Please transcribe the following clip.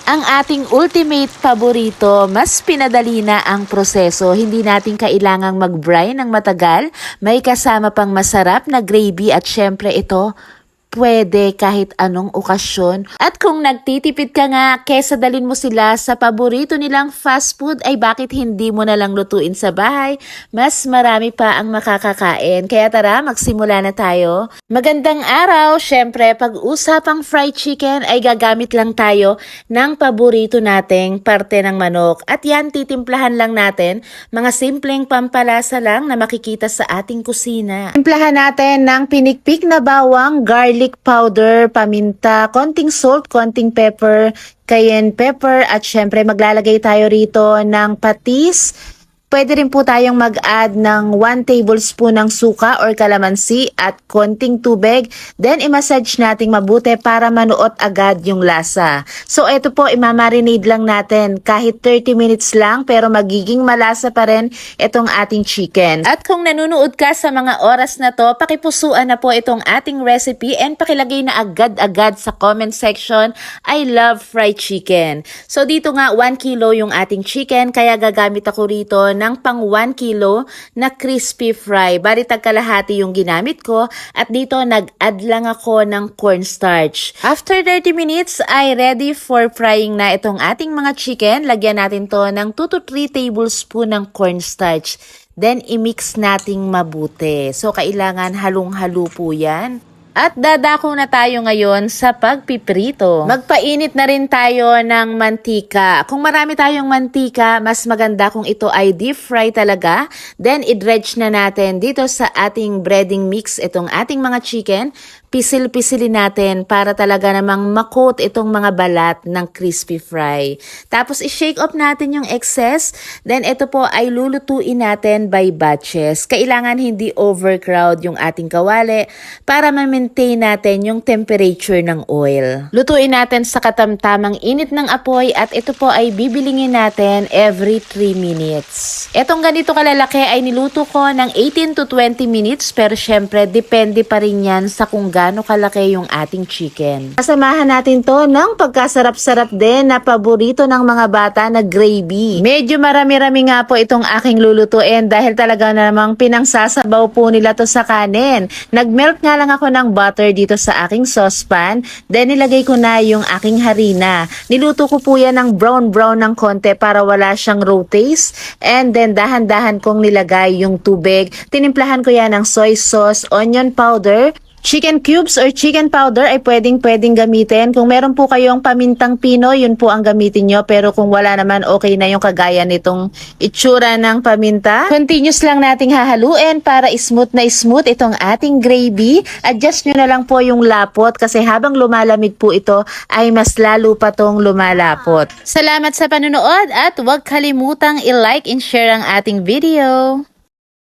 Ang ating ultimate paborito, mas pinadali na ang proseso. Hindi natin kailangang mag-brine ng matagal. May kasama pang masarap na gravy at syempre ito, pwede kahit anong okasyon. At kung nagtitipid ka nga, kesa dalin mo sila sa paborito nilang fast food, ay bakit hindi mo na lang lutuin sa bahay? Mas marami pa ang makakakain. Kaya tara, magsimula na tayo. Magandang araw! Syempre, pag-usapang fried chicken ay gagamit lang tayo ng paborito nating parte ng manok. At yan, titimplahan lang natin mga simpleng pampalasa lang na makikita sa ating kusina. Timplahan natin ng pinikpik na bawang, garlic powder, paminta, konting salt, konting pepper, cayenne pepper, at syempre maglalagay tayo rito ng patis. Pwede rin po tayong mag-add ng 1 tablespoon ng suka or kalamansi at konting tubig. Then, i-massage natin mabuti para manuot agad yung lasa. So, ito po, imamarinade lang natin kahit 30 minutes lang pero magiging malasa pa rin itong ating chicken. At kung nanonood ka sa mga oras na to, pakipusuan na po itong ating recipe and pakilagay na agad-agad sa comment section, I love fried chicken. So, dito nga 1 kilo yung ating chicken kaya gagamit ako rito ng pang 1 kilo na crispy fry. Bali tagkalahati yung ginamit ko at dito nag-add lang ako ng cornstarch. After 30 minutes ay ready for frying na itong ating mga chicken. Lagyan natin to ng 2 to 3 tablespoon ng cornstarch. Then i-mix nating mabuti. So kailangan halong-halo po yan. At dadako na tayo ngayon sa pagpiprito. Magpainit na rin tayo ng mantika. Kung marami tayong mantika, mas maganda kung ito ay deep fry talaga. Then, i-dredge na natin dito sa ating breading mix itong ating mga chicken. Pisil-pisilin natin para talaga namang makot itong mga balat ng crispy fry. Tapos, i-shake up natin yung excess. Then, ito po ay lulutuin natin by batches. Kailangan hindi overcrowd yung ating kawali para ma-maintain natin yung temperature ng oil. Lutuin natin sa katamtamang init ng apoy at ito po ay bibilingin natin every 3 minutes. Etong ganito kalalaki ay niluto ko ng 18 to 20 minutes pero syempre depende pa rin yan sa kung gaano kalaki yung ating chicken. Kasamahan natin to ng pagkasarap-sarap din na paborito ng mga bata na gravy. Medyo marami-rami nga po itong aking lulutuin dahil talaga namang pinangsasabaw po nila to sa kanin. Nagmelt nga lang ako ng butter dito sa aking saucepan. Then nilagay ko na yung aking harina. Niluto ko po yan ng brown-brown ng konti para wala siyang raw taste. And then dahan-dahan kong nilagay yung tubig. Tinimplahan ko yan ng soy sauce, onion powder, chicken cubes or chicken powder ay pwedeng gamitin. Kung meron po kayong pamintang pino, yun po ang gamitin nyo. Pero kung wala naman, okay na yung kagaya nitong itsura ng paminta. Continuous lang nating hahaluin para smooth na smooth itong ating gravy. Adjust nyo na lang po yung lapot kasi habang lumalamig po ito ay mas lalo pa tong lumalapot. Salamat sa panunood at huwag kalimutang i-like and share ang ating video.